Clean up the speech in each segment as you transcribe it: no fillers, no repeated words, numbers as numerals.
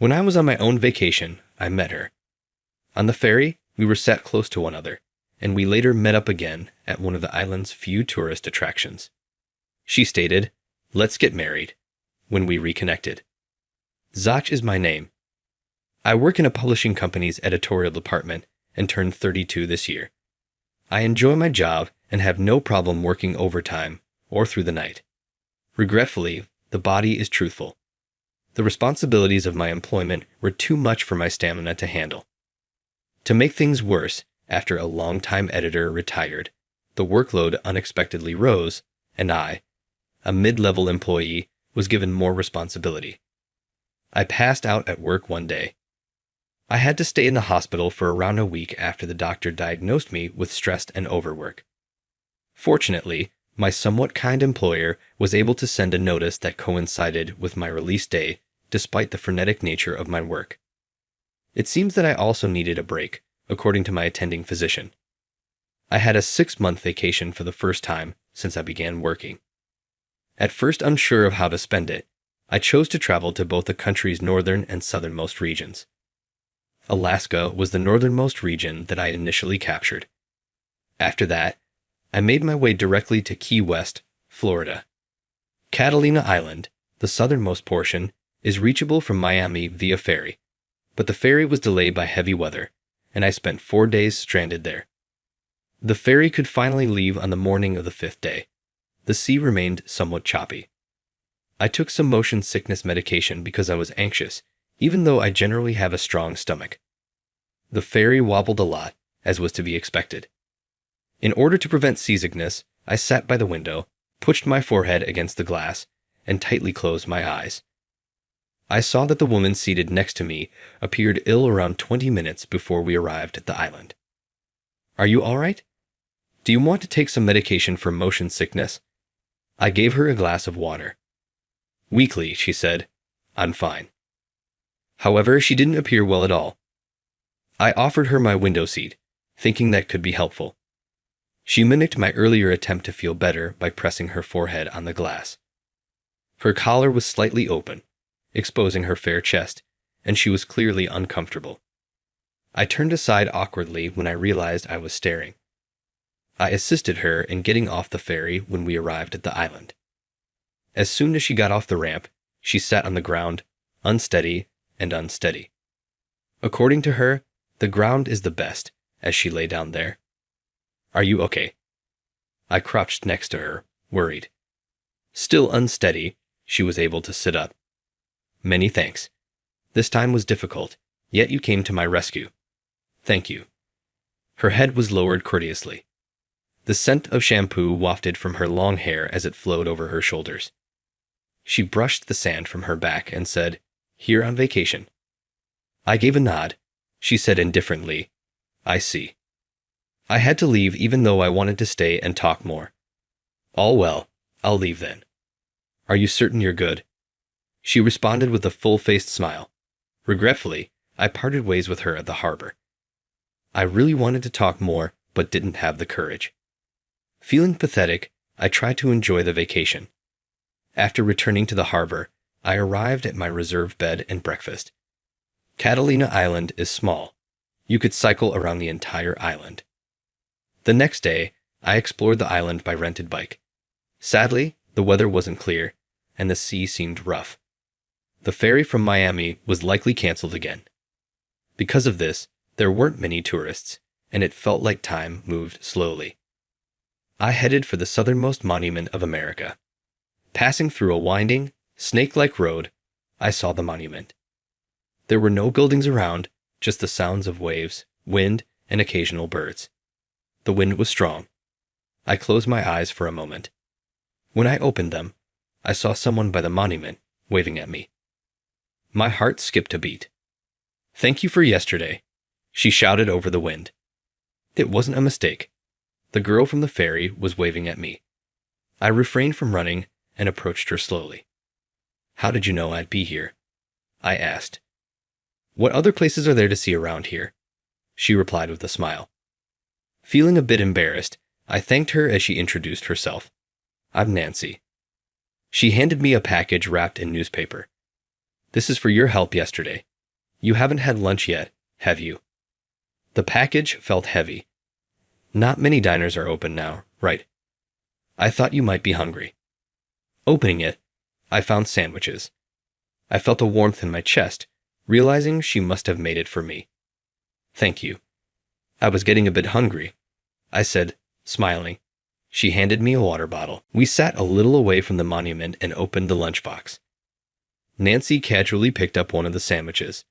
When I was on my own vacation, I met her. On the ferry, we were sat close to one another, and we later met up again at one of the island's few tourist attractions. She stated, "Let's get married," when we reconnected. Zach is my name. I work in a publishing company's editorial department and turned 32 this year. I enjoy my job and have no problem working overtime or through the night. Regretfully, the body is truthful. The responsibilities of my employment were too much for my stamina to handle. To make things worse, after a longtime editor retired, the workload unexpectedly rose, and I, a mid-level employee, was given more responsibility. I passed out at work one day. I had to stay in the hospital for around a week after the doctor diagnosed me with stress and overwork. Fortunately, my somewhat kind employer was able to send a notice that coincided with my release day, despite the frenetic nature of my work. It seems that I also needed a break, according to my attending physician. I had a 6-month vacation for the first time since I began working. At first unsure of how to spend it, I chose to travel to both the country's northern and southernmost regions. Alaska was the northernmost region that I initially captured. After that, I made my way directly to Key West, Florida. Catalina Island, the southernmost portion, is reachable from Miami via ferry, but the ferry was delayed by heavy weather, and I spent 4 days stranded there. The ferry could finally leave on the morning of the 5th day. The sea remained somewhat choppy. I took some motion sickness medication because I was anxious, even though I generally have a strong stomach. The ferry wobbled a lot, as was to be expected. In order to prevent seasickness, I sat by the window, pushed my forehead against the glass, and tightly closed my eyes. I saw that the woman seated next to me appeared ill around 20 minutes before we arrived at the island. "Are you all right? Do you want to take some medication for motion sickness?" I gave her a glass of water. Weakly, she said, "I'm fine." However, she didn't appear well at all. I offered her my window seat, thinking that could be helpful. She mimicked my earlier attempt to feel better by pressing her forehead on the glass. Her collar was slightly open, exposing her fair chest, and she was clearly uncomfortable. I turned aside awkwardly when I realized I was staring. I assisted her in getting off the ferry when we arrived at the island. As soon as she got off the ramp, she sat on the ground, unsteady and unsteady. According to her, the ground is the best, as she lay down there. "Are you okay?" I crouched next to her, worried. Still unsteady, she was able to sit up. "Many thanks. This time was difficult, yet you came to my rescue. Thank you." Her head was lowered courteously. The scent of shampoo wafted from her long hair as it flowed over her shoulders. She brushed the sand from her back and said, "Here on vacation?" I gave a nod. She said indifferently, "I see." I had to leave even though I wanted to stay and talk more. "All well, I'll leave then." "Are you certain you're good?" She responded with a full-faced smile. Regretfully, I parted ways with her at the harbor. I really wanted to talk more, but didn't have the courage. Feeling pathetic, I tried to enjoy the vacation. After returning to the harbor, I arrived at my reserved bed and breakfast. Catalina Island is small. You could cycle around the entire island. The next day, I explored the island by rented bike. Sadly, the weather wasn't clear, and the sea seemed rough. The ferry from Miami was likely canceled again. Because of this, there weren't many tourists, and it felt like time moved slowly. I headed for the southernmost monument of America. Passing through a winding, snake-like road, I saw the monument. There were no buildings around, just the sounds of waves, wind, and occasional birds. The wind was strong. I closed my eyes for a moment. When I opened them, I saw someone by the monument waving at me. My heart skipped a beat. "Thank you for yesterday," she shouted over the wind. It wasn't a mistake. The girl from the ferry was waving at me. I refrained from running and approached her slowly. "How did you know I'd be here?" I asked. "What other places are there to see around here?" She replied with a smile. Feeling a bit embarrassed, I thanked her as she introduced herself. "I'm Nancy." She handed me a package wrapped in newspaper. "This is for your help yesterday. You haven't had lunch yet, have you? The package felt heavy. Not many diners are open now, right? I thought you might be hungry. Opening it, I found sandwiches. I felt a warmth in my chest, realizing she must have made it for me. Thank you. I was getting a bit hungry, I said, smiling. She handed me a water bottle. We sat a little away from the monument and opened the lunchbox. Nancy casually picked up one of the sandwiches.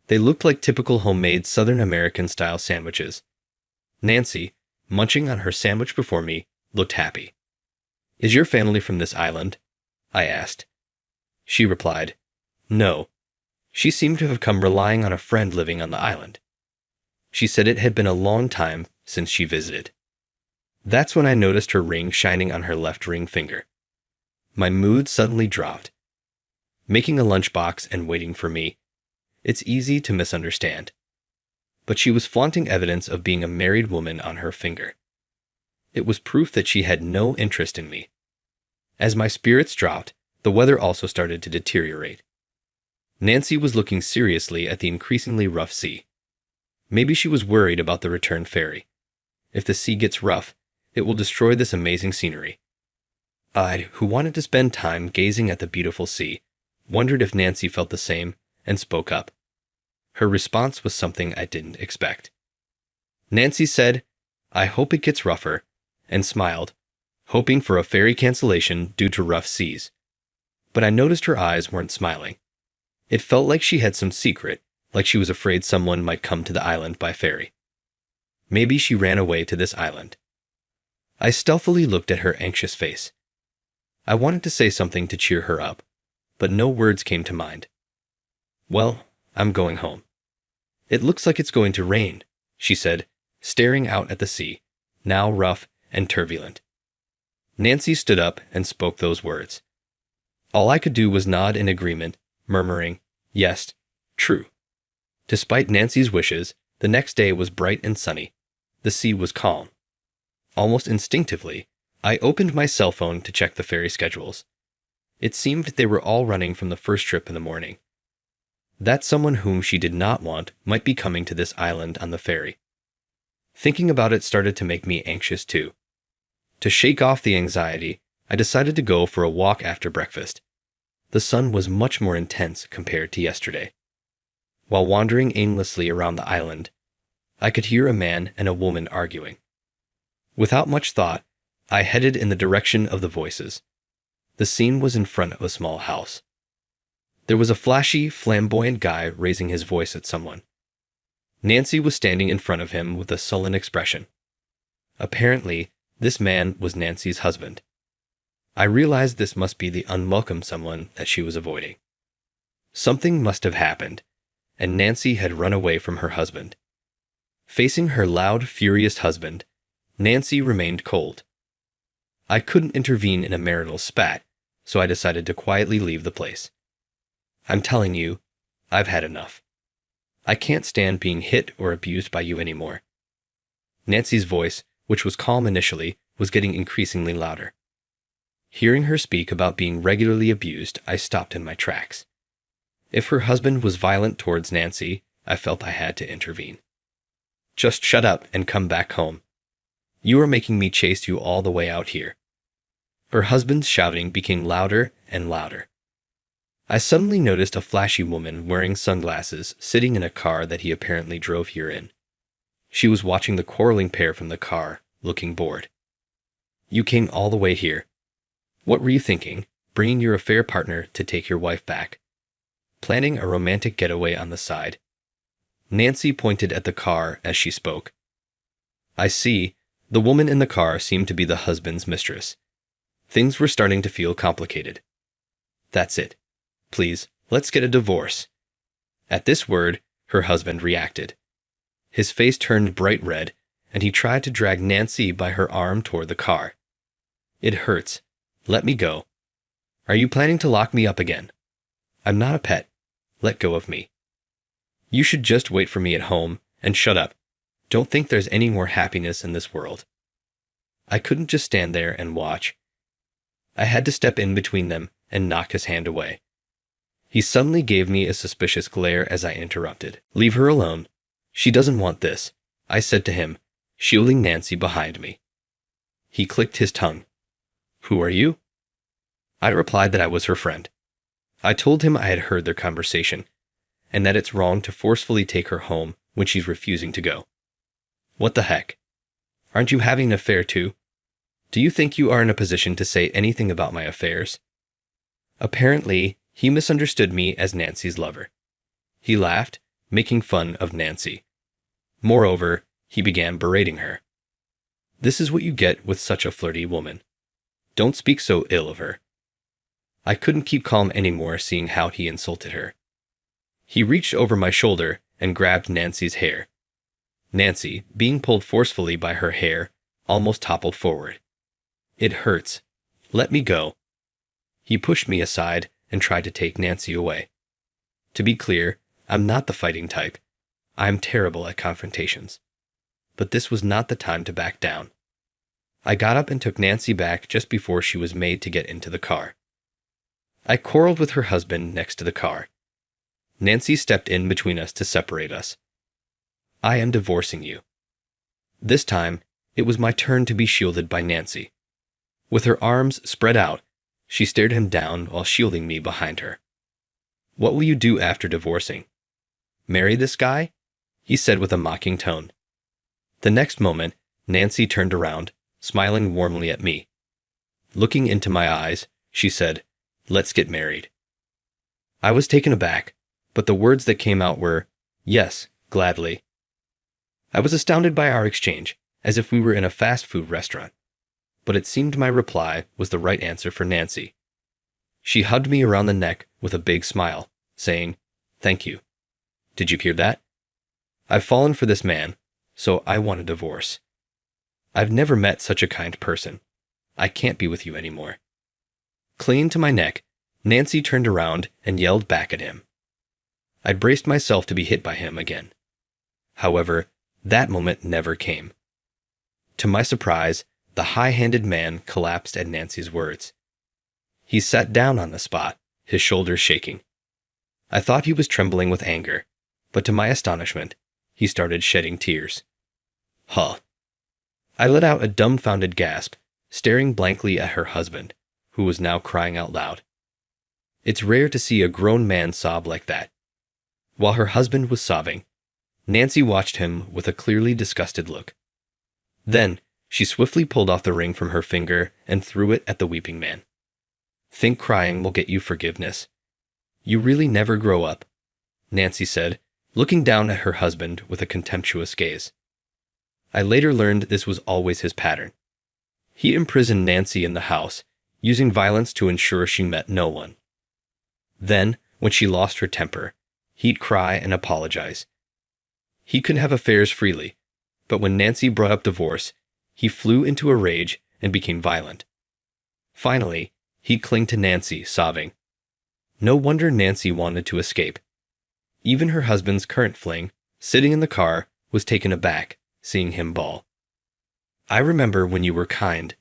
They looked like typical homemade Southern American-style sandwiches. Nancy, munching on her sandwich before me, looked happy. Is your family from this island? I asked. She replied, No. She seemed to have come relying on a friend living on the island. She said it had been a long time since she visited. That's when I noticed her ring shining on her left ring finger. My mood suddenly dropped. Making a lunchbox and waiting for me, it's easy to misunderstand. But she was flaunting evidence of being a married woman on her finger. It was proof that she had no interest in me. As my spirits dropped, the weather also started to deteriorate. Nancy was looking seriously at the increasingly rough sea. Maybe she was worried about the return ferry. If the sea gets rough, it will destroy this amazing scenery. I, who wanted to spend time gazing at the beautiful sea, wondered if Nancy felt the same and spoke up. Her response was something I didn't expect. Nancy said, I hope it gets rougher, and smiled, hoping for a ferry cancellation due to rough seas. But I noticed her eyes weren't smiling. It felt like she had some secret, like she was afraid someone might come to the island by ferry. Maybe she ran away to this island. I stealthily looked at her anxious face. I wanted to say something to cheer her up, but no words came to mind. Well, I'm going home. It looks like it's going to rain, she said, staring out at the sea, now rough and turbulent. Nancy stood up and spoke those words. All I could do was nod in agreement, murmuring, Yes, true. Despite Nancy's wishes, the next day was bright and sunny. The sea was calm. Almost instinctively, I opened my cell phone to check the ferry schedules. It seemed they were all running from the first trip in the morning. That someone whom she did not want might be coming to this island on the ferry. Thinking about it started to make me anxious too. To shake off the anxiety, I decided to go for a walk after breakfast. The sun was much more intense compared to yesterday. While wandering aimlessly around the island, I could hear a man and a woman arguing. Without much thought, I headed in the direction of the voices. The scene was in front of a small house. There was a flashy, flamboyant guy raising his voice at someone. Nancy was standing in front of him with a sullen expression. Apparently, this man was Nancy's husband. I realized this must be the unwelcome someone that she was avoiding. Something must have happened, and Nancy had run away from her husband. Facing her loud, furious husband, Nancy remained cold. I couldn't intervene in a marital spat, so I decided to quietly leave the place. I'm telling you, I've had enough. I can't stand being hit or abused by you anymore. Nancy's voice, which was calm initially, was getting increasingly louder. Hearing her speak about being regularly abused, I stopped in my tracks. If her husband was violent towards Nancy, I felt I had to intervene. Just shut up and come back home. You are making me chase you all the way out here. Her husband's shouting became louder and louder. I suddenly noticed a flashy woman wearing sunglasses sitting in a car that he apparently drove here in. She was watching the quarreling pair from the car, looking bored. You came all the way here. What were you thinking, bringing your affair partner to take your wife back? Planning a romantic getaway on the side? Nancy pointed at the car as she spoke. I see. The woman in the car seemed to be the husband's mistress. Things were starting to feel complicated. That's it. Please, let's get a divorce. At this word, her husband reacted. His face turned bright red, and he tried to drag Nancy by her arm toward the car. It hurts. Let me go. Are you planning to lock me up again? I'm not a pet. Let go of me. You should just wait for me at home and shut up. Don't think there's any more happiness in this world. I couldn't just stand there and watch. I had to step in between them and knock his hand away. He suddenly gave me a suspicious glare as I interrupted. "Leave her alone. She doesn't want this," I said to him, shielding Nancy behind me. He clicked his tongue. "Who are you?" I replied that I was her friend. I told him I had heard their conversation, and that it's wrong to forcefully take her home when she's refusing to go. "What the heck? Aren't you having an affair too? Do you think you are in a position to say anything about my affairs?" Apparently, he misunderstood me as Nancy's lover. He laughed, making fun of Nancy. Moreover, he began berating her. "This is what you get with such a flirty woman. Don't speak so ill of her." I couldn't keep calm anymore seeing how he insulted her. He reached over my shoulder and grabbed Nancy's hair. Nancy, being pulled forcefully by her hair, almost toppled forward. "It hurts. Let me go." He pushed me aside and tried to take Nancy away. To be clear, I'm not the fighting type. I'm terrible at confrontations. But this was not the time to back down. I got up and took Nancy back just before she was made to get into the car. I quarreled with her husband next to the car. Nancy stepped in between us to separate us. "I am divorcing you." This time, it was my turn to be shielded by Nancy. With her arms spread out, she stared him down while shielding me behind her. "What will you do after divorcing? Marry this guy?" he said with a mocking tone. The next moment, Nancy turned around, smiling warmly at me. Looking into my eyes, she said, "Let's get married." I was taken aback, but the words that came out were, "Yes, gladly." I was astounded by our exchange, as if we were in a fast food restaurant. But it seemed my reply was the right answer for Nancy. She hugged me around the neck with a big smile, saying, "Thank you. Did you hear that? I've fallen for this man, so I want a divorce. I've never met such a kind person. I can't be with you anymore." Clinging to my neck, Nancy turned around and yelled back at him. I braced myself to be hit by him again. However, that moment never came. To my surprise, the high-handed man collapsed at Nancy's words. He sat down on the spot, his shoulders shaking. I thought he was trembling with anger, but to my astonishment, he started shedding tears. "Huh." I let out a dumbfounded gasp, staring blankly at her husband, who was now crying out loud. It's rare to see a grown man sob like that. While her husband was sobbing, Nancy watched him with a clearly disgusted look. Then, she swiftly pulled off the ring from her finger and threw it at the weeping man. "Think crying will get you forgiveness. You really never grow up," Nancy said, looking down at her husband with a contemptuous gaze. I later learned this was always his pattern. He imprisoned Nancy in the house, using violence to ensure she met no one. Then, when she lost her temper, he'd cry and apologize. He could have affairs freely, but when Nancy brought up divorce, he flew into a rage and became violent. Finally, he'd cling to Nancy, sobbing. No wonder Nancy wanted to escape. Even her husband's current fling, sitting in the car, was taken aback, seeing him bawl. "I remember when you were kind,"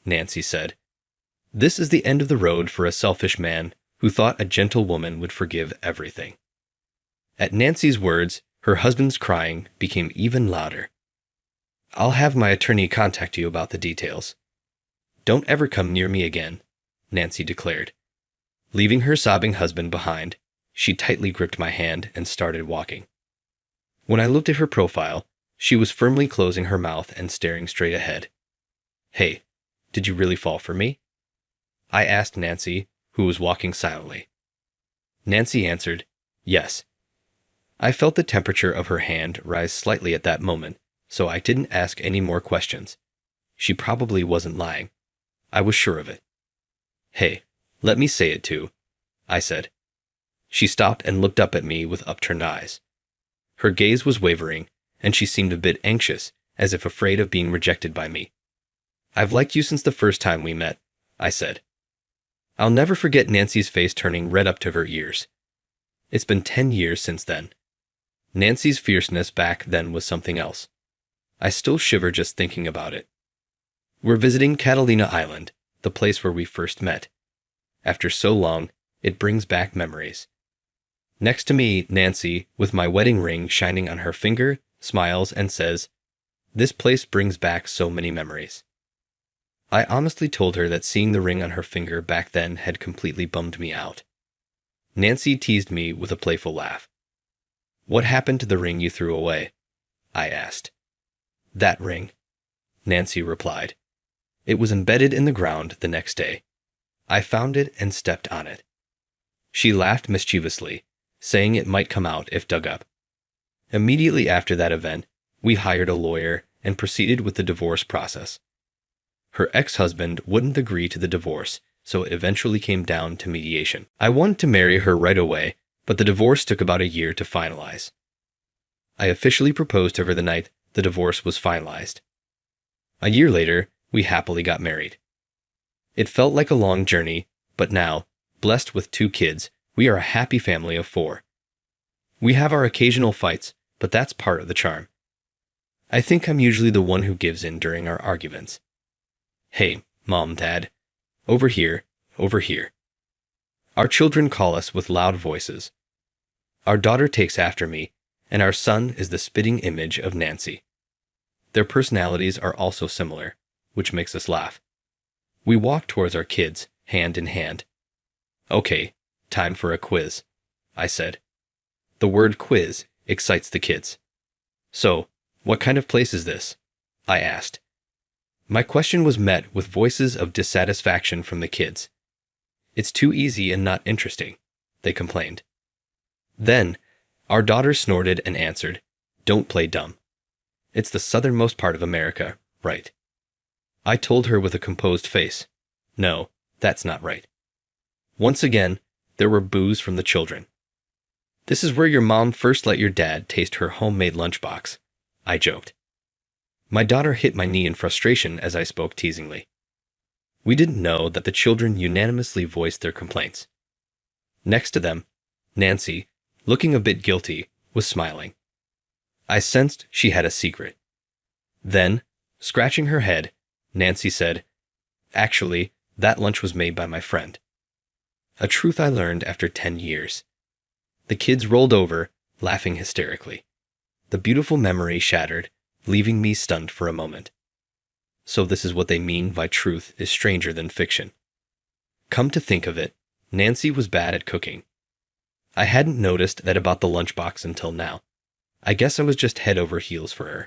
Nancy said. This is the end of the road for a selfish man who thought a gentle woman would forgive everything. At Nancy's words, her husband's crying became even louder. "I'll have my attorney contact you about the details." "Don't ever come near me again," Nancy declared. Leaving her sobbing husband behind, she tightly gripped my hand and started walking. When I looked at her profile, she was firmly closing her mouth and staring straight ahead. "Hey, did you really fall for me?" I asked Nancy, who was walking silently. Nancy answered, "Yes." I felt the temperature of her hand rise slightly at that moment, so I didn't ask any more questions. She probably wasn't lying. I was sure of it. "Hey, let me say it too," I said. She stopped and looked up at me with upturned eyes. Her gaze was wavering, and she seemed a bit anxious, as if afraid of being rejected by me. "I've liked you since the first time we met," I said. I'll never forget Nancy's face turning red up to her ears. It's been 10 years since then. Nancy's fierceness back then was something else. I still shiver just thinking about it. We're visiting Catalina Island, the place where we first met. After so long, It brings back memories. Next to me, Nancy, with my wedding ring shining on her finger, smiles and says, "This place brings back so many memories." I honestly told her that seeing the ring on her finger back then had completely bummed me out. Nancy teased me with a playful laugh. "What happened to the ring you threw away?" I asked. "That ring," Nancy replied. "It was embedded in the ground the next day. I found it and stepped on it." She laughed mischievously, saying it might come out if dug up. Immediately after that event, we hired a lawyer and proceeded with the divorce process. Her ex-husband wouldn't agree to the divorce, so it eventually came down to mediation. I wanted to marry her right away, but the divorce took about a year to finalize. I officially proposed to her the night the divorce was finalized. A year later, we happily got married. It felt like a long journey, but now, blessed with 2 kids, we are a happy family of 4. We have our occasional fights, but that's part of the charm. I think I'm usually the one who gives in during our arguments. "Hey, Mom, Dad. Over here, over here." Our children call us with loud voices. Our daughter takes after me, and our son is the spitting image of Nancy. Their personalities are also similar, which makes us laugh. We walk towards our kids, hand in hand. "Okay, time for a quiz," I said. The word quiz excites the kids. "So, what kind of place is this?" I asked. My question was met with voices of dissatisfaction from the kids. "It's too easy and not interesting," they complained. Then, our daughter snorted and answered, "Don't play dumb. It's the southernmost part of America, right?" I told her with a composed face, "No, that's not right." Once again, there were boos from the children. "This is where your mom first let your dad taste her homemade lunchbox," I joked. My daughter hit my knee in frustration as I spoke teasingly. We didn't know that the children unanimously voiced their complaints. Next to them, Nancy, looking a bit guilty, was smiling. I sensed she had a secret. Then, scratching her head, Nancy said, "Actually, that lunch was made by my friend." A truth I learned after 10 years. The kids rolled over, laughing hysterically. The beautiful memory shattered, leaving me stunned for a moment. So this is what they mean by truth is stranger than fiction. Come to think of it, Nancy was bad at cooking. I hadn't noticed that about the lunchbox until now. I guess I was just head over heels for her.